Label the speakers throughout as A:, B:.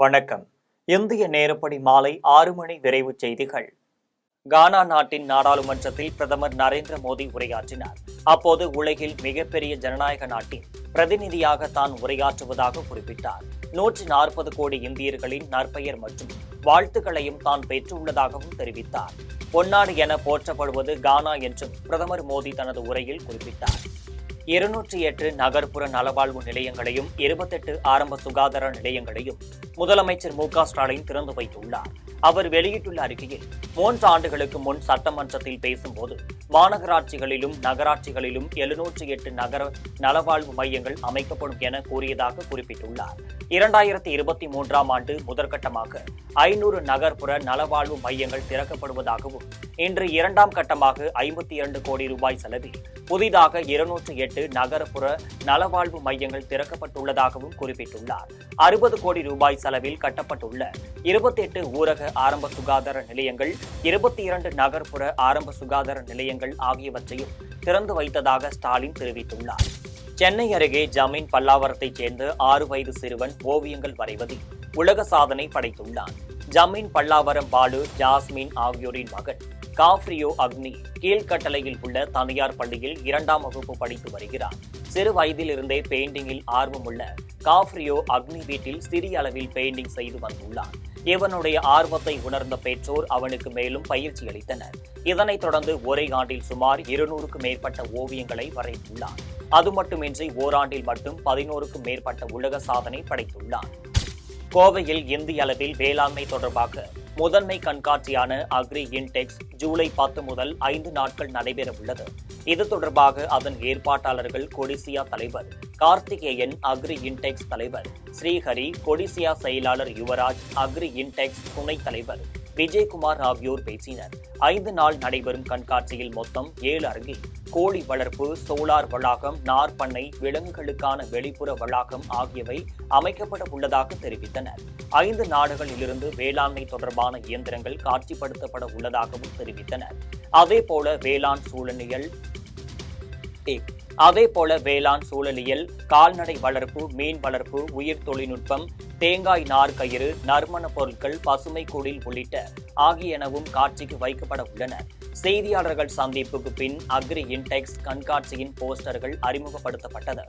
A: வணக்கம். இந்திய நேரப்படி மாலை 6 மணி விரைவு செய்திகள். கானா நாட்டின் நாடாளுமன்றத்தில் பிரதமர் நரேந்திர மோடி உரையாற்றினார். அப்போது உலகில் மிகப்பெரிய ஜனநாயக நாட்டின் பிரதிநிதியாக தான் உரையாற்றுவதாக குறிப்பிட்டார். 140 கோடி இந்தியர்களின் நற்பெயர் மற்றும் வாழ்த்துக்களையும் தான் பெற்றுள்ளதாகவும் தெரிவித்தார். பொன்னாடு என போற்றப்படுவது கானா என்றும் பிரதமர் மோடி தனது உரையில் குறிப்பிட்டார். 208 நகர்ப்புற நலவாழ்வு நிலையங்களையும் 28 ஆரம்ப சுகாதார நிலையங்களையும் முதலமைச்சர் மு.க.ஸ்டாலின் திறந்து வைத்துள்ளார். அவர் வெளியிட்டுள்ள அறிக்கையில் 3 ஆண்டுகளுக்கு முன் சட்டமன்றத்தில் பேசும்போது மாநகராட்சிகளிலும் நகராட்சிகளிலும் 708 நகர நலவாழ்வு மையங்கள் அமைக்கப்படும் என கூறியதாக குறிப்பிட்டுள்ளார். 2023ஆம் ஆண்டு முதற்கட்டமாக 500 நகர்ப்புற நலவாழ்வு மையங்கள் திறக்கப்படுவதாகவும் இன்று 2ஆம் கட்டமாக 52 கோடி ரூபாய் செலவில் புதிதாக 208 நகர்ப்புற நலவாழ்வு மையங்கள் திறக்கப்பட்டுள்ளதாகவும் குறிப்பிட்டுள்ளார். 60 கோடி ரூபாய் செலவில் கட்டப்பட்டுள்ள 28 ஊரக ஆரம்ப சுகாதார நிலையங்கள், 22 நகர்ப்புற ஆரம்ப சுகாதார நிலையங்கள் ஆகியவற்றையும் திறந்து வைத்ததாக ஸ்டாலின் தெரிவித்துள்ளார். சென்னை அருகே ஜமீன் பல்லாவரத்தைச் சேர்ந்த 6 வயது சிறுவன் ஓவியங்கள் வரைவதில் உலக சாதனை படைத்துள்ளான். ஜமீன் பல்லாவரம் பாலு, ஜாஸ்மின் ஆகியோரின் மகன் காஃப்ரியோ அக்னி கீழ்கட்டளையில் உள்ள தனியார் பள்ளியில் 2ஆம் வகுப்பு படித்து வருகிறார். சிறு வயதிலிருந்தே பெயிண்டிங்கில் ஆர்வமுள்ள காஃப்ரியோ அக்னி வீட்டில் சிறிய அளவில் பெயிண்டிங் செய்து வந்துள்ளார். இவனுடைய ஆர்வத்தை உணர்ந்த பெற்றோர் அவனுக்கு மேலும் பயிற்சி அளித்தனர். இதனைத் தொடர்ந்து ஒரே ஆண்டில் சுமார் 200க்கும் மேற்பட்ட ஓவியங்களை வரைந்துள்ளார். அது மட்டுமின்றி ஓராண்டில் மட்டும் 11க்கும் மேற்பட்ட உலக சாதனை படைத்துள்ளார். கோவையில் இந்திய அளவில் வேளாண்மை தொடர்பாக முதன்மை கண்காட்சியான அக்ரி இன்டெக்ஸ் ஜூலை 10 முதல் 5 நாட்கள் நடைபெற உள்ளது. இது தொடர்பாக அதன் ஏற்பாட்டாளர்கள் கொடிசியா தலைவர் கார்த்திகேயன், அக்ரி இன்டெக்ஸ் தலைவர் ஸ்ரீஹரி, கொடிசியா செயலாளர் யுவராஜ், அக்ரி இன்டெக்ஸ் துணைத் தலைவர் விஜயகுமார் ஆகியோர் பேசினர். 5 நாள் நடைபெறும் கண்காட்சியில் மொத்தம் 7 அரங்கில் கோழி வளர்ப்பு, சோலார் வளாகம், நார்பண்ணை, விலங்குகளுக்கான வெளிப்புற வளாகம் ஆகியவை அமைக்கப்பட உள்ளதாக தெரிவித்தனர். 5 நாடுகளிலிருந்து வேளாண்மை தொடர்பான இயந்திரங்கள் காட்சிப்படுத்தப்பட உள்ளதாகவும் தெரிவித்தனர். அதேபோல வேளாண் சூழலியல், கால்நடை வளர்ப்பு, மீன் வளர்ப்பு, உயிர் தொழில்நுட்பம், தேங்காய் நார் கயிறு, நறுமண பொருட்கள், பசுமை குடில் உள்ளிட்ட ஆகியனவும் காட்சிக்கு வைக்கப்பட உள்ளன. செய்தியாளர்கள் சந்திப்புக்கு பின் அக்ரி இன்டெக்ஸ் கண்காட்சியின் போஸ்டர்கள் அறிமுகப்படுத்தப்பட்டது.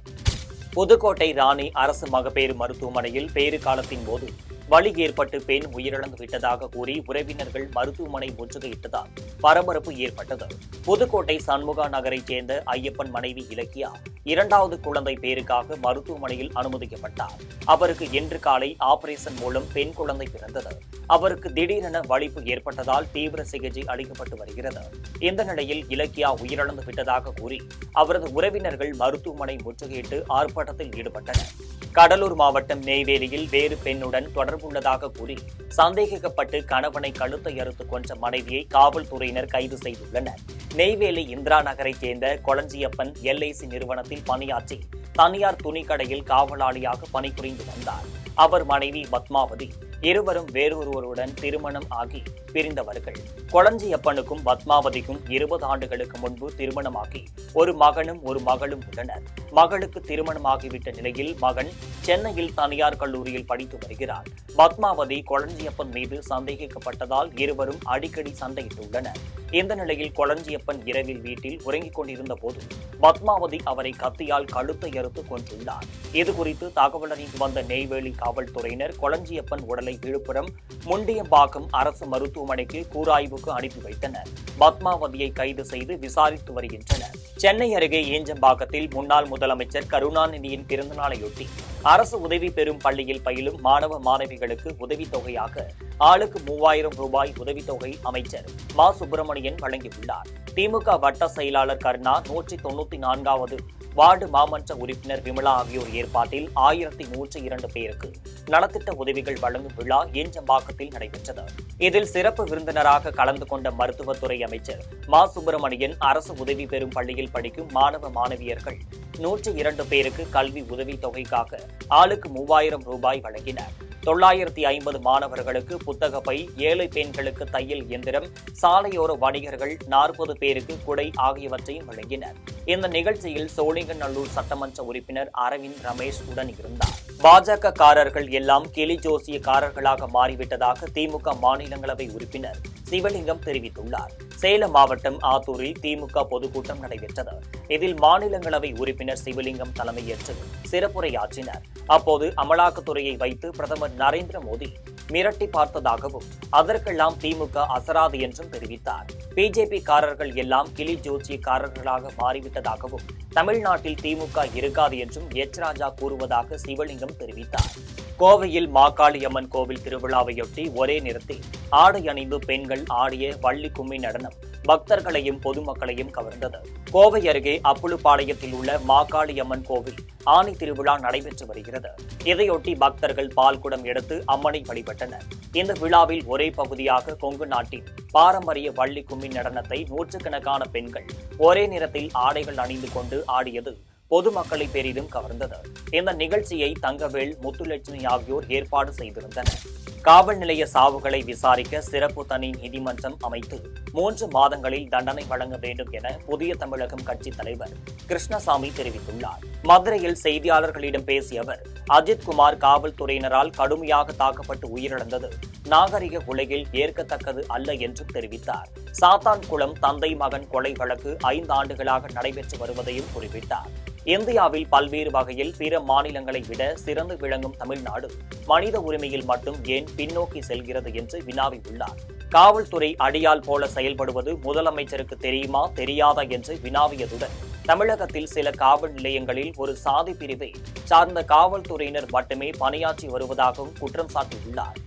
A: புதுக்கோட்டை ராணி அரசு மகப்பேறு மருத்துவமனையில் பேறு காலத்தின் போது வலி ஏற்பட்டு பெண் உயிரிழந்து விட்டதாக கூறி உறவினர்கள் மருத்துவமனை முற்றுகையிட்டதால் பரபரப்பு ஏற்பட்டது. புதுக்கோட்டை சண்முகா நகரைச் சேர்ந்த ஐயப்பன் மனைவி இலக்கியா 2வது குழந்தை பேருக்காக மருத்துவமனையில் அனுமதிக்கப்பட்டார். அவருக்கு இன்று காலை ஆபரேஷன் மூலம் பெண் குழந்தை பிறந்தது. அவருக்கு திடீரென வலிப்பு ஏற்பட்டதால் தீவிர சிகிச்சை அளிக்கப்பட்டு வருகிறது. இந்த நிலையில் இலக்கியா உயிரிழந்து விட்டதாக கூறி அவரது உறவினர்கள் மருத்துவமனை முற்றுகையிட்டு ஆர்ப்பாட்டத்தில் ஈடுபட்டனர். கடலூர் மாவட்டம் நெய்வேலியில் வேறு பெண்ணுடன் தொடர்புள்ளதாக கூறி சந்தேகிக்கப்பட்டு கணவனை கழுத்தை அறுத்து கொன்ற மனைவியை காவல்துறையினர் கைது செய்துள்ளனர். நெய்வேலி இந்திரா நகரைச் சேர்ந்த கொளஞ்சியப்பன் LIC நிறுவனத்தில் பணியாற்றி தனியார் துணிக்கடையில் காவலாளியாக பணிபுரிந்து வந்தார். அவர் மனைவி பத்மாவதி. இருவரும் வேறொருவருடன் திருமணம் ஆகி பிரிந்தவர்கள். கொளஞ்சியப்பனுக்கும் பத்மாவதிக்கும் 20 ஆண்டுகளுக்கு முன்பு திருமணமாகி ஒரு மகனும் ஒரு மகளும் உள்ளனர். மகளுக்கு திருமணமாகிவிட்ட நிலையில் மகன் சென்னையில் தனியார் கல்லூரியில் படித்து வருகிறார். பத்மாவதி கொளஞ்சியப்பன் மீது சந்தேகிக்கப்பட்டதால் இருவரும் அடிக்கடி சண்டையிட்டுள்ளனர். இந்த நிலையில் கொளஞ்சியப்பன் இரவில் வீட்டில் உறங்கிக் கொண்டிருந்த போது பத்மாவதி அவரை கத்தியால் கழுத்தை அறுத்து கொன்றுள்ளார். இதுகுறித்து தகவல் அறிந்து வந்த நெய்வேலி காவல்துறையினர் கொளஞ்சியப்பன் உடலை விழுப்புரம் முண்டியம்பாக்கம் அரசு மருத்துவமனைக்கு கூராய்வுக்கு அனுப்பி வைத்தனர். பத்மாவதியை கைது செய்து விசாரித்து வருகின்றனர். சென்னை அருகே ஈஞ்சம்பாக்கத்தில் முன்னாள் முதலமைச்சர் கருணாநிதியின் பிறந்தநாளையொட்டி அரசு உதவி பெறும் பள்ளியில் பயிலும் மாணவ மாணவிகளுக்கு உதவித்தொகையாக ஆளுக்கு 3000 ரூபாய் உதவித்தொகை அமைச்சர் மா. சுப்பிரமணியன் வழங்கியுள்ளார். திமுக வட்ட செயலாளர் கருணா, 194வது வார்டு மாமன்ற உறுப்பினர் விமலா ஆகியோர் ஏற்பாட்டில் 1102 பேருக்கு நலத்திட்ட உதவிகள் வழங்கும் விழா ஈஞ்சம்பாக்கத்தில் நடைபெற்றது. இதில் சிறப்பு விருந்தினராக கலந்து கொண்ட மருத்துவத்துறை அமைச்சர் மா. சுப்பிரமணியன் அரசு உதவி பெறும் பள்ளியில் படிக்கும் மாணவ மாணவியர்கள் 102 பேருக்கு கல்வி உதவித் தொகைக்காக ஆளுக்கு 3000 ரூபாய் வழங்கினார். 950 மாணவர்களுக்கு புத்தக பை, ஏழை பெண்களுக்கு தையல் இயந்திரம், சாலையோர வணிகர்கள் 40 பேருக்கு குடை ஆகியவற்றையும் வழங்கினர். இந்த நிகழ்ச்சியில் சோழிங்கநல்லூர் சட்டமன்ற உறுப்பினர் அரவிந்த் ரமேஷ் உடன் இருந்தார். பாஜக காரர்கள் எல்லாம் கிளி ஜோசியக்காரர்களாக மாறிவிட்டதாக திமுக மாநிலங்களவை உறுப்பினர் சிவலிங்கம் தெரிவித்துள்ளார். சேலம் மாவட்டம் ஆத்தூரில் திமுக பொதுக்கூட்டம் நடைபெற்றது. இதில் மாநிலங்களவை உறுப்பினர் சிவலிங்கம் தலைமையேற்று சிறப்புரையாற்றினர். அப்போது அமலாக்கத்துறையை வைத்து பிரதமர் நரேந்திர மோடி மிரட்டி பார்த்ததாகவும் அதற்கெல்லாம் திமுக அசராது என்றும் தெரிவித்தார். பிஜேபி காரர்கள் எல்லாம் கிளி ஜோசியக்காரர்களாக மாறிவிட்டதாகவும் தமிழ்நாட்டில் திமுக இருக்காது என்றும் எச் ராஜா கூறுவதாக சிவலிங்கம் தெரிவித்தார். கோவையில் மாகாளியம்மன் கோவில் திருவிழாவையொட்டி ஒரே நேரத்தில் ஆடை அணிந்து பெண்கள் ஆடிய வள்ளி கும்மி நடனம் பக்தர்களையும் பொதுமக்களையும் கவர்ந்தது. கோவை அருகே அப்புலுப்பாளையத்தில் உள்ள மாகாளியம்மன் கோவில் ஆனி திருவிழா நடைபெற்று வருகிறது. இதையொட்டி பக்தர்கள் பால்குடம் எடுத்து அம்மனை வழிபட்டனர். இந்த விழாவில் ஒரே பகுதியாக கொங்கு நாட்டின் பாரம்பரிய வள்ளி கும்மி நடனத்தை நூற்றுக்கணக்கான பெண்கள் ஒரே நேரத்தில் ஆடைகள் அணிந்து கொண்டு ஆடியது பொதுமக்களை பெரிதும் கவர்ந்தது. இந்த நிகழ்ச்சியை தங்கவேல், முத்துலட்சுமி ஆகியோர் ஏற்பாடு செய்திருந்தனர். காவல் நிலைய சாவுகளை விசாரிக்க சிறப்பு தனி நீதிமன்றம் அமைத்து 3 மாதங்களில் தண்டனை வழங்க வேண்டும் என புதிய தமிழகம் கட்சி தலைவர் கிருஷ்ணசாமி தெரிவித்துள்ளார். மதுரையில் செய்தியாளர்களிடம் பேசிய அவர், அஜித்குமார் காவல்துறையினரால் கடுமையாக தாக்கப்பட்டு உயிரிழந்தது நாகரிக உலகில் ஏற்கத்தக்கது அல்ல என்றும் தெரிவித்தார். சாத்தான்குளம் தந்தை மகன் கொலை வழக்கு 5 ஆண்டுகளாக நடைபெற்று வருவதையும் குறிப்பிட்டார். இந்தியாவில் பல்வேறு வகையில் பிற மாநிலங்களை விட சிறந்து விளங்கும் தமிழ்நாடு மனித உரிமையில் மட்டும் ஏன் பின்னோக்கி செல்கிறது என்று வினாவியுள்ளார். காவல்துறை அடியால் போல செயல்படுவது முதலமைச்சருக்கு தெரியுமா தெரியாதா என்று வினாவியதுடன் தமிழகத்தில் சில காவல் நிலையங்களில் ஒரு சாதி பிரிவை சார்ந்த காவல்துறையினர் மட்டுமே பணியாற்றி வருவதாகவும் குற்றம் சாட்டியுள்ளார்.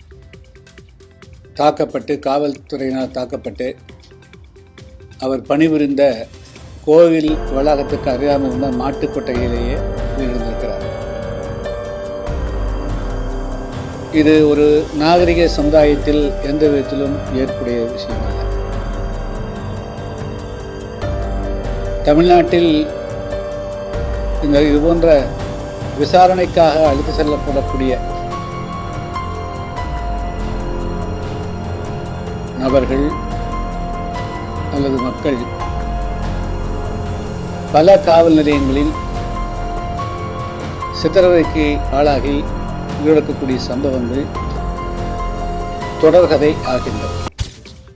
B: காவல்துறையினர் தாக்கப்பட்டு அவர் பணிபுரிந்த கோவில் வளாகத்துக்கு அருகாமல் இருந்த மாட்டுக்கொட்டையிலேயே உயிரிழந்திருக்கிறார். இது ஒரு நாகரிக சமுதாயத்தில் எந்த விதத்திலும் ஏற்புடைய விஷயம் அல்ல. தமிழ்நாட்டில் இது போன்ற விசாரணைக்காக அழைத்து செல்லப்படக்கூடிய நபர்கள் அல்லது மக்கள் பல காவல் நிலையங்களில் சித்திரவதைக்கு ஆளாகி உயிரிழக்கக்கூடிய சம்பவங்கள் தொடர்கதை ஆகின்றன.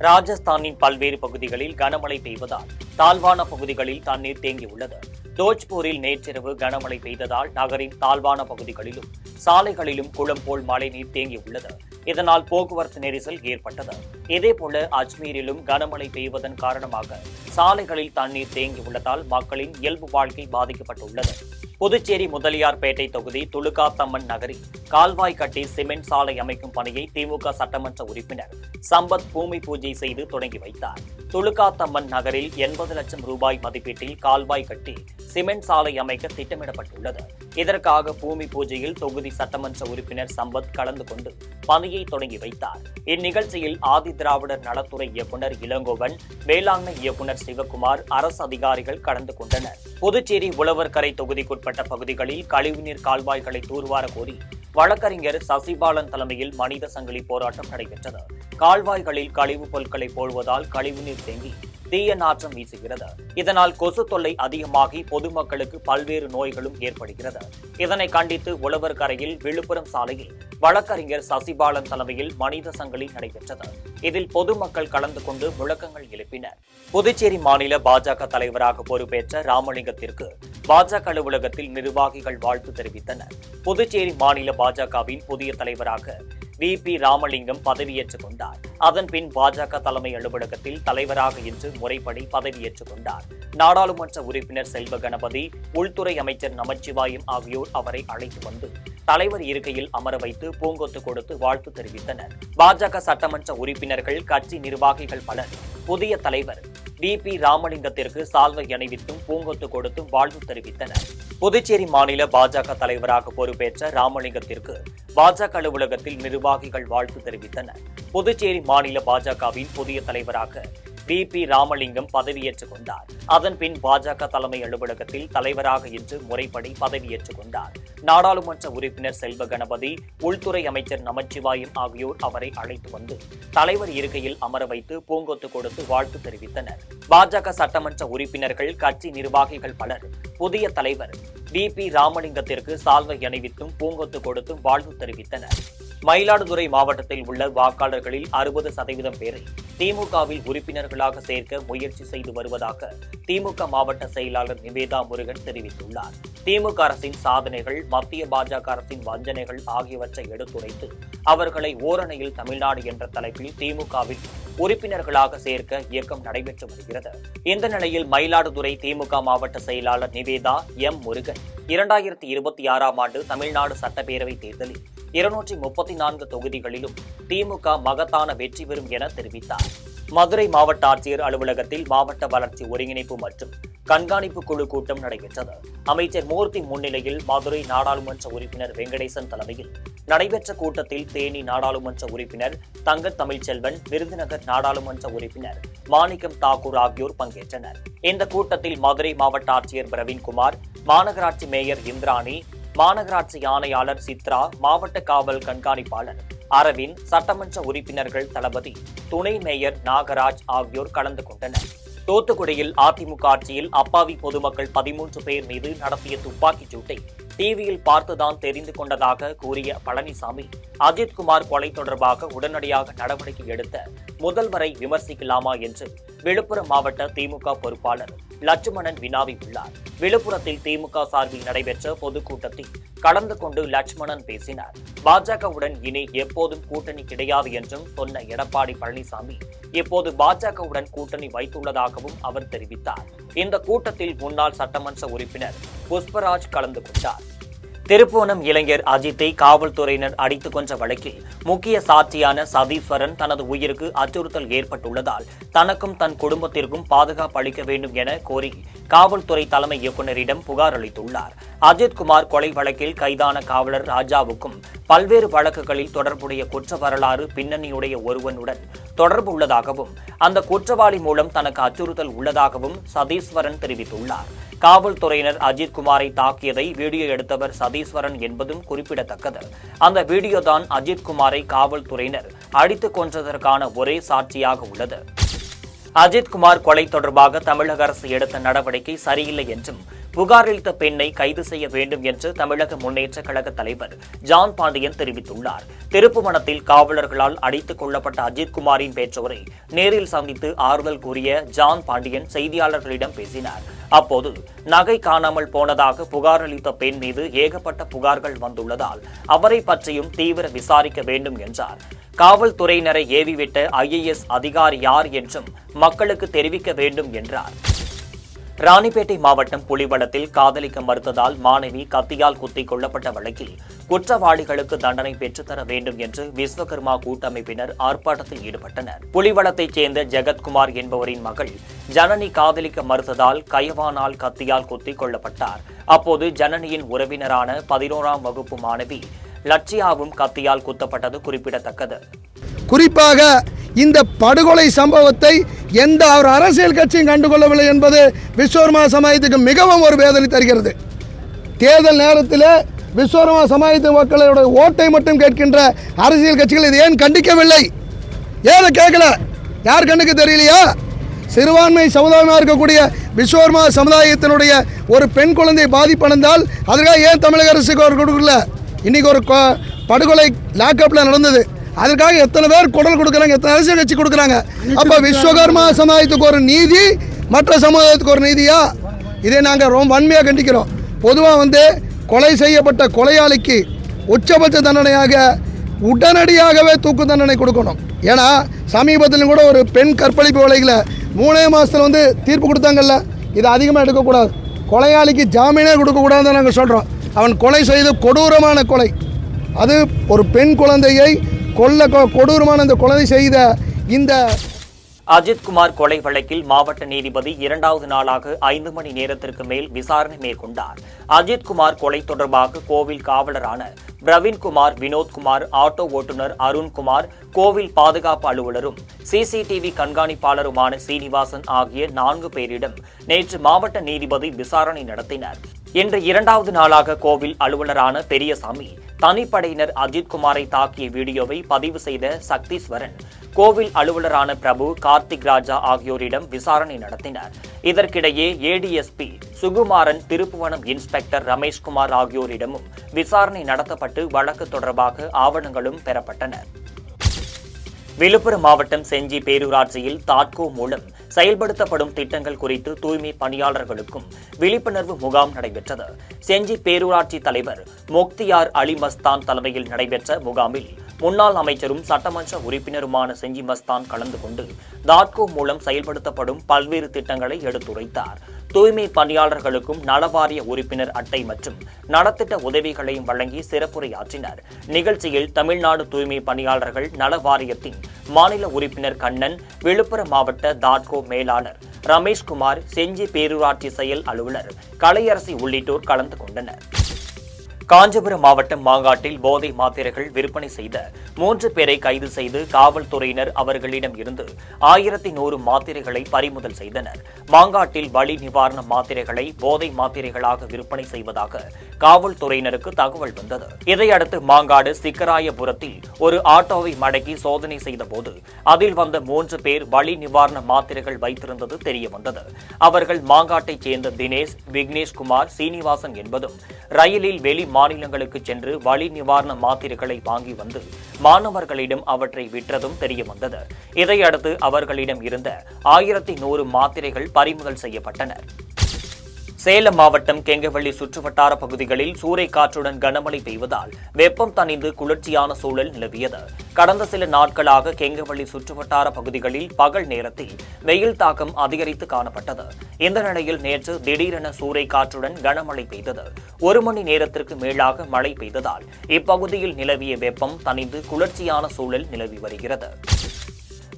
A: ராஜஸ்தானின் பல்வேறு பகுதிகளில் கனமழை பெய்வதால் தாழ்வான பகுதிகளில் தண்ணீர் தேங்கியுள்ளது. ஜோத்பூரில் நேற்றிரவு கனமழை பெய்ததால் நகரின் தாழ்வான பகுதிகளிலும் சாலைகளிலும் குளம் போல் மழைநீர் தேங்கியுள்ளது. இதனால் போக்குவரத்து நெரிசல் ஏற்பட்டது. இதேபோல அஜ்மீரிலும் கனமழை பெய்வதன் காரணமாக சாலைகளில் தண்ணீர் தேங்கியுள்ளதால் மக்களின் இயல்பு வாழ்க்கை பாதிக்கப்பட்டுள்ளது. புதுச்சேரி முதலியார்பேட்டை தொகுதி துலுக்காத்தம்மன் நகரில் கால்வாய் கட்டி சிமெண்ட் சாலை அமைக்கும் பணியை திமுக சட்டமன்ற உறுப்பினர் சம்பத் பூமி பூஜை செய்து தொடங்கி வைத்தார். துலுக்காத்தம்மன் நகரில் 80 லட்சம் ரூபாய் மதிப்பீட்டில் கால்வாய் கட்டி சிமெண்ட் சாலை அமைக்க திட்டமிடப்பட்டுள்ளது. இதற்காக பூமி பூஜையில் தொகுதி சட்டமன்ற உறுப்பினர் சம்பத் கலந்து கொண்டு பணியை தொடங்கி வைத்தார். இந்நிகழ்ச்சியில் ஆதி திராவிடர் நலத்துறை இயக்குநர் இளங்கோவன், வேளாண்மை இயக்குநர் சிவகுமார், அரசு அதிகாரிகள் கலந்து கொண்டனர். புதுச்சேரி உழவர்கரை தொகுதிக்குட்பட்ட பகுதிகளில் கழிவுநீர் கால்வாய்களை தூர்வார கோரி வழக்கறிஞர் சசிபாலன் தலைமையில் மனித சங்கிலி போராட்டம் நடைபெற்றது. கால்வாய்களில் கழிவுப் பொருட்களை போடுவதால் கழிவுநீர் தேங்கி தீய நாற்றம் வீசுகிறது. இதனால் கொசு தொல்லை அதிகமாகி பொதுமக்களுக்கு பல்வேறு நோய்களும் ஏற்படுகிறது. இதனை கண்டித்து உழவர்கரையில் விழுப்புரம் சாலையில் வழக்கறிஞர் சசிபாலன் தலைமையில் மனித சங்கிலி நடைபெற்றது. இதில் பொதுமக்கள் கலந்து கொண்டு முழக்கங்கள் எழுப்பினர். புதுச்சேரி மாநில பாஜக தலைவராக பொறுப்பேற்ற ராமலிங்கத்திற்கு பாஜக அலுவலகத்தில் நிர்வாகிகள் வாழ்த்து தெரிவித்தனர். புதுச்சேரி மாநில பாஜகவின் புதிய தலைவராக வி.பி. ராமலிங்கம் பதவியேற்றுக் கொண்டார். அதன்பின் பாஜக தலைமை அலுவலகத்தில் தலைவராக இன்று முறைப்படி பதவியேற்றுக் கொண்டார். நாடாளுமன்ற உறுப்பினர் செல்வ கணபதி, உள்துறை அமைச்சர் நமச்சிவாயம் ஆகியோர் அவரை அழைத்து வந்து தலைவர் இருக்கையில் அமர வைத்து பூங்கொத்து கொடுத்து வாழ்த்து தெரிவித்தனர். பாஜக சட்டமன்ற உறுப்பினர்கள், கட்சி நிர்வாகிகள் பலர் புதிய தலைவர் வி.பி. ராமலிங்கத்திற்கு சால்வை அணிவித்தும் பூங்கொத்து கொடுத்தும் வாழ்த்து தெரிவித்தனர். புதுச்சேரி மாநில பாஜக தலைவராக பொறுப்பேற்ற ராமலிங்கத்திற்கு பாஜக அலுவலகத்தில் நிர்வாகிகள் வாழ்த்து தெரிவித்தனர். புதுச்சேரி மாநில பாஜகவின் புதிய தலைவராக VP ராமலிங்கம் பதவியேற்றுக் கொண்டார். அதன் பின் பாஜக தலைமை அலுவலகத்தில் தலைவராக இன்று முறைப்படி பதவியேற்றுக் கொண்டார். நாடாளுமன்ற உறுப்பினர் செல்வ கணபதி, உள்துறை அமைச்சர் நமச்சிவாயம் ஆகியோர் அவரை அழைத்து வந்து தலைவர் இருக்கையில் அமர வைத்து பூங்கொத்து கொடுத்து வாழ்த்து தெரிவித்தனர். பாஜக சட்டமன்ற உறுப்பினர்கள், கட்சி நிர்வாகிகள் பலர் புதிய தலைவர் VP ராமலிங்கத்திற்கு சால்வை அணிவித்தும் பூங்கொத்து கொடுத்தும் வாழ்த்து தெரிவித்தனர். மயிலாடுதுறை மாவட்டத்தில் உள்ள வாக்காளர்களில் 60% பேரை திமுகவில் உறுப்பினர்களாக சேர்க்க முயற்சி செய்து வருவதாக திமுக மாவட்ட செயலாளர் நிவேதா முருகன் தெரிவித்துள்ளார். திமுக அரசின் சாதனைகள், மத்திய பாஜக அரசின் வஞ்சனைகள் ஆகியவற்றை எடுத்துரைத்து அவர்களை ஓரணையில் தமிழ்நாடு என்ற தலைப்பில் திமுகவில் உறுப்பினர்களாக சேர்க்க இயக்கம் நடைபெற்று வருகிறது. இந்த நிலையில் மயிலாடுதுறை திமுக மாவட்ட செயலாளர் நிவேதா முருகன் 2026ஆம் ஆண்டு தமிழ்நாடு சட்டப்பேரவை தேர்தலில் 234 தொகுதிகளிலும் திமுக மகத்தான வெற்றி பெறும் என தெரிவித்தார். மதுரை மாவட்ட ஆட்சியர் அலுவலகத்தில் மாவட்ட வளர்ச்சி ஒருங்கிணைப்பு மற்றும் கண்காணிப்பு குழு கூட்டம் நடைபெற்றது. அமைச்சர் மூர்த்தி முன்னிலையில் மதுரை நாடாளுமன்ற உறுப்பினர் வெங்கடேசன் தலைமையில் நடைபெற்ற கூட்டத்தில் தேனி நாடாளுமன்ற உறுப்பினர் தங்க தமிழ்ச்செல்வன், விருதுநகர் நாடாளுமன்ற உறுப்பினர் மாணிக்கம் தாக்கூர் ஆகியோர் பங்கேற்றனர். இந்த கூட்டத்தில் மதுரை மாவட்ட ஆட்சியர் பிரவீன்குமார், மாநகராட்சி மேயர் இந்திராணி, மாநகராட்சி ஆணையாளர் சித்ரா, மாவட்ட காவல் கண்காணிப்பாளர் அரவிந்த், சட்டமன்ற உறுப்பினர்கள் தளபதி, துணை மேயர் நாகராஜ் ஆகியோர் கலந்து கொண்டனர். தூத்துக்குடியில் அதிமுக ஆட்சியில் அப்பாவி பொதுமக்கள் 13 பேர் மீது நடத்திய துப்பாக்கிச் சூட்டை டிவியில் பார்த்துதான் தெரிந்து கொண்டதாக கூறிய பழனிசாமி, அஜித்குமார் கொலை தொடர்பாக உடனடியாக நடவடிக்கை எடுத்த முதல்வரை விமர்சிக்கலாமா என்று விழுப்புரம் மாவட்ட திமுக பொறுப்பாளர் லட்சுமணன் வினாவியுள்ளார். விழுப்புரத்தில் திமுக சார்பில் நடைபெற்ற பொதுக்கூட்டத்தில் கலந்து கொண்டு லட்சுமணன் பேசினார். பாஜகவுடன் இனி எப்போதும் கூட்டணி கிடையாது என்றும் சொன்ன எடப்பாடி பழனிசாமி இப்போது பாஜகவுடன் கூட்டணி வைத்துள்ளதாகவும் அவர் தெரிவித்தார். இந்த கூட்டத்தில் முன்னாள் சட்டமன்ற உறுப்பினர் புஷ்பராஜ் கலந்து கொண்டார். திருப்புவனம் இளைஞர் அஜித்தை காவல்துறையினர் அடித்துக் கொன்ற வழக்கில் முக்கிய சாட்சியான சதீஸ்வரன் தனது உயிருக்கு அச்சுறுத்தல் ஏற்பட்டுள்ளதால் தனக்கும் தன் குடும்பத்திற்கும் பாதுகாப்பு அளிக்க வேண்டும் என கோரி காவல்துறை தலைமை இயக்குநரிடம் புகார் அளித்துள்ளார். அஜித்குமார் கொலை வழக்கில் கைதான காவலர் ராஜாவுக்கும் பல்வேறு வழக்குகளில் தொடர்புடைய குற்ற வரலாறு பின்னணியுடைய ஒருவனுடன் தொடர்பு உள்ளதாகவும் அந்த குற்றவாளி மூலம் தனக்கு அச்சுறுத்தல் உள்ளதாகவும் சதீஸ்வரன் தெரிவித்துள்ளார். காவல்துறையினர் அஜித்குமாரை தாக்கியதை வீடியோ எடுத்தவர் சதீஸ்வரன் என்பதும் குறிப்பிடத்தக்கது. அந்த வீடியோதான் அஜித்குமாரை காவல்துறையினர் அடித்துக் கொன்றதற்கான ஒரே சாட்சியாக உள்ளது. அஜித்குமார் கொலை தொடர்பாக தமிழக அரசு எடுத்த நடவடிக்கை சரியில்லை என்றும் புகாரளித்த பெண்ணை கைது செய்ய வேண்டும் என்று தமிழக முன்னேற்ற கழக தலைவர் ஜான் பாண்டியன் தெரிவித்துள்ளார். திருப்புவனத்தில் காவலர்களால் அடித்துக் கொள்ளப்பட்ட அஜித்குமாரின் பெற்றோரை நேரில் சந்தித்து ஆறுதல் கூறிய ஜான் பாண்டியன் செய்தியாளர்களிடம் பேசினார். அப்போது நகை காணாமல் போனதாக புகார் அளித்த பெண் மீது ஏகப்பட்ட புகார்கள் வந்துள்ளதால் அவரை பற்றியும் தீவிர விசாரிக்க வேண்டும் என்றார். காவல்துறையினரை ஏவிவிட்ட IAS அதிகாரி யார் என்றும் மக்களுக்கு தெரிவிக்க வேண்டும் என்றார். ராணிப்பேட்டை மாவட்டம் புலிவளத்தில் காதலிக்க மறுத்ததால் மாணவி கத்தியால் குத்திக் கொல்லப்பட்ட வழக்கில் குற்றவாளிகளுக்கு தண்டனை பெற்றுத்தர வேண்டும் என்று விஸ்வகர்மா கூட்டமைப்பினர் ஆர்ப்பாட்டத்தில் ஈடுபட்டனர். புலிவளத்தைச் சேர்ந்த ஜெகத்குமார் என்பவரின் மகள் ஜனனி காதலிக்க மறுத்ததால் கயவானால் கத்தியால் குத்திக் கொல்லப்பட்டார். அப்போது ஜனனியின் உறவினரான 11ஆம் வகுப்பு மாணவி லட்சியாவும் கத்தியால் குத்தப்பட்டது குறிப்பிடத்தக்கது.
C: குறிப்பாக இந்த படுகொலை சம்பவத்தை எந்த ஒரு அரசியல் கட்சியும் கண்டுகொள்ளவில்லை என்பது விஸ்வகர்மா சமாஜத்துக்கு மிகவும் ஒரு வேதனை தருகிறது. தேர்தல் நேரத்தில் விஸ்வகர்மா சமாஜத்து மக்களோட ஓட்டை மட்டும் கேட்கின்ற அரசியல் கட்சிகள் இது ஏன் கண்டிக்கவில்லை? ஏன் கேட்கல? யார் கண்ணுக்கு தெரியலையா? சிறுபான்மை சமுதாயமாக இருக்கக்கூடிய விஸ்வகர்மா சமுதாயத்தினுடைய ஒரு பெண் குழந்தை பாதிப்படைந்தால் அதற்காக ஏன் தமிழக அரசுக்கு ஒரு கொடுக்கல? இன்னைக்கு ஒரு படுகொலை லாக்அப்பில் நடந்தது, அதற்காக எத்தனை பேர் குரல் கொடுக்குறாங்க, எத்தனை அரசியல் கட்சி கொடுக்குறாங்க. அப்போ விஸ்வகர்மா சமுதாயத்துக்கு ஒரு நீதி, மற்ற சமுதாயத்துக்கு ஒரு நீதியா? இதை நாங்கள் ரொம்ப வன்மையாக கண்டிக்கிறோம். பொதுவாக கொலை செய்யப்பட்ட கொலையாளிக்கு உச்சபட்ச தண்டனையாக உடனடியாகவே தூக்கு தண்டனை கொடுக்கணும். ஏன்னா சமீபத்திலும் கூட ஒரு பெண் கற்பழிப்பு வழக்கில் 3 மாதத்தில் தீர்ப்பு கொடுத்தாங்கல்ல, இதை அதிகமாக எடுக்கக்கூடாது. கொலையாளிக்கு ஜாமீனே கொடுக்கக்கூடாதுன்னு நாங்கள் சொல்கிறோம். அவன் கொலை செய்த கொடூரமான கொலை, அது ஒரு பெண் குழந்தையை கொடூரமான இந்த கொலை செய்த இந்த
A: அஜித்குமார் கொலை வழக்கில் மாவட்ட நீதிபதி 2வது நாளாக 5 மணி நேரத்திற்கு மேல் விசாரணை மேற்கொண்டார். அஜித்குமார் கொலை தொடர்பாக கோவில் காவலரான பிரவீன்குமார், வினோத்குமார், ஆட்டோ ஓட்டுநர் அருண்குமார், கோவில் பாதுகாப்பு அலுவலரும் சிசிடிவி கண்காணிப்பாளருமான சீனிவாசன் ஆகிய 4 பேரிடம் நேற்று மாவட்ட நீதிபதி விசாரணை நடத்தினர். இன்று 2வது நாளாக கோவில் அலுவலரான பெரியசாமி தனிப்படையினர் அஜித்குமாரை தாக்கிய வீடியோவை பதிவு செய்த சக்தீஸ்வரன், கோவில் அலுவலரான பிரபு, கார்த்திக் ராஜா ஆகியோரிடம் விசாரணை நடத்தினர். இதற்கிடையே ஏடிஎஸ்பி சுகுமாரன், திருப்புவனம் இன்ஸ்பெக்டர் ரமேஷ்குமார் ஆகியோரிடமும் விசாரணை நடத்தப்பட்டு வழக்கு தொடர்பாக ஆவணங்களும் பெறப்பட்டன. விழுப்புரம் மாவட்டம் செஞ்சி பேரூராட்சியில் தாட்கோ மூலம் செயல்படுத்தப்படும் திட்டங்கள் குறித்து தூய்மை பணியாளர்களுக்கும் விழிப்புணர்வு முகாம் நடைபெற்றது. செஞ்சி பேரூராட்சி தலைவர் மொக்தியார் அலி மஸ்தான் தலைமையில் நடைபெற்ற முகாமில் முன்னாள் அமைச்சரும் சட்டமன்ற உறுப்பினருமான செஞ்சி மஸ்தான் கலந்து கொண்டு தாட்கோ மூலம் செயல்படுத்தப்படும் பல்வேறு திட்டங்களை எடுத்துரைத்தார். தூய்மை பணியாளர்களுக்கும் நலவாரிய உறுப்பினர் அட்டை மற்றும் நலத்திட்ட உதவிகளையும் வழங்கி சிறப்புரையாற்றினர். நிகழ்ச்சியில் தமிழ்நாடு தூய்மை பணியாளர்கள் நல வாரியத்தின் மாநில உறுப்பினர் கண்ணன், விழுப்புரம் மாவட்ட தாட்கோ மேலாளர் ரமேஷ்குமார், செஞ்சி பேரூராட்சி செயல் அலுவலர் கலையரசி உள்ளிட்டோர் கலந்து கொண்டனர். காஞ்சிபுரம் மாவட்டம் மாங்காட்டில் போதை மாத்திரைகள் விற்பனை செய்த 3 பேரை கைது செய்து காவல்துறையினர் அவர்களிடம் இருந்து 1100 மாத்திரைகளை பறிமுதல் செய்தனர். மாங்காட்டில் வலி நிவாரண மாத்திரைகளை போதை மாத்திரைகளாக விற்பனை செய்வதாக காவல்துறையினருக்கு தகவல் வந்தது. இதையடுத்து மாங்காடு சிக்கராயபுரத்தில் ஒரு ஆட்டோவை மடக்கி சோதனை செய்தபோது அதில் வந்த 3 பேர் வலி நிவாரண மாத்திரைகள் வைத்திருந்தது தெரியவந்தது. அவர்கள் மாங்காட்டைச் சேர்ந்த தினேஷ், விக்னேஷ்குமார், சீனிவாசன் என்பதும் ரயிலில் வெளி மாநிலங்களுக்கு சென்று வலி நிவாரண மாத்திரைகளை வாங்கி வந்து மாணவர்களிடம் அவற்றை விற்றதும் தெரியவந்தது. இதையடுத்து அவர்களிடம் இருந்த 1100 மாத்திரைகள் பறிமுதல் செய்யப்பட்டன. சேலம் மாவட்டம் கெங்கவள்ளி சுற்றுவட்டார பகுதிகளில் சூறைக்காற்றுடன் கனமழை பெய்வதால் வெப்பம் தணிந்து குளிர்ச்சியான சூழல் நிலவியது. கடந்த சில நாட்களாக கெங்கவள்ளி சுற்றுவட்டார பகுதிகளில் பகல் நேரத்தில் வெயில் தாக்கம் அதிகரித்து காணப்பட்டது. இந்த நிலையில் நேற்று திடீரென சூறைக்காற்றுடன் கனமழை பெய்தது. 1 மணி நேரத்திற்கு மேலாக மழை பெய்ததால் இப்பகுதியில் நிலவிய வெப்பம் தணிந்து குளிர்ச்சியான சூழல் நிலவி வருகிறது.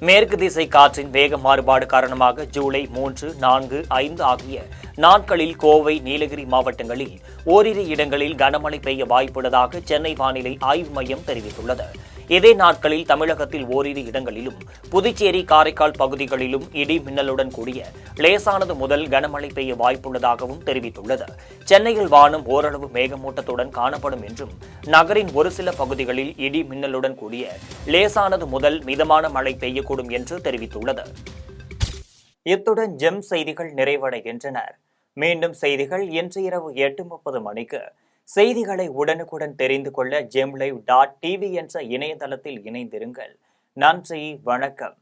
A: மேற்கு திசை காற்றின் வேக மாறுபாடு காரணமாக ஜூலை 3, 4, 5 ஆகிய நாட்களில் கோவை, நீலகிரி மாவட்டங்களில் ஓரிரு இடங்களில் கனமழை பெய்ய வாய்ப்புள்ளதாக சென்னை வானிலை ஆய்வு மையம் தெரிவித்துள்ளது. இதே நாட்களில் தமிழகத்தில் ஓரிரு இடங்களிலும், புதுச்சேரி, காரைக்கால் பகுதிகளிலும் இடி மின்னலுடன் கூடிய லேசானது முதல் கனமழை பெய்ய வாய்ப்புள்ளதாகவும் தெரிவித்துள்ளது. சென்னையில் வானம் ஓரளவு மேகமூட்டத்துடன் காணப்படும் என்றும், நகரின் ஒரு சில பகுதிகளில் இடி மின்னலுடன் கூடிய லேசானது முதல் மிதமான மழை பெய்யக்கூடும் என்று தெரிவித்துள்ளது. இத்துடன் ஜெம் செய்திகள் நிறைவடைகின்றன. மீண்டும் செய்திகள் இன்று இரவு 8:30 மணிக்கு. செய்திகளை உடனுக்குடன் தெரிந்து கொள்ள gemlive.tv என்ற இணையதளத்தில் இணைந்திருங்கள். நன்றி, வணக்கம்.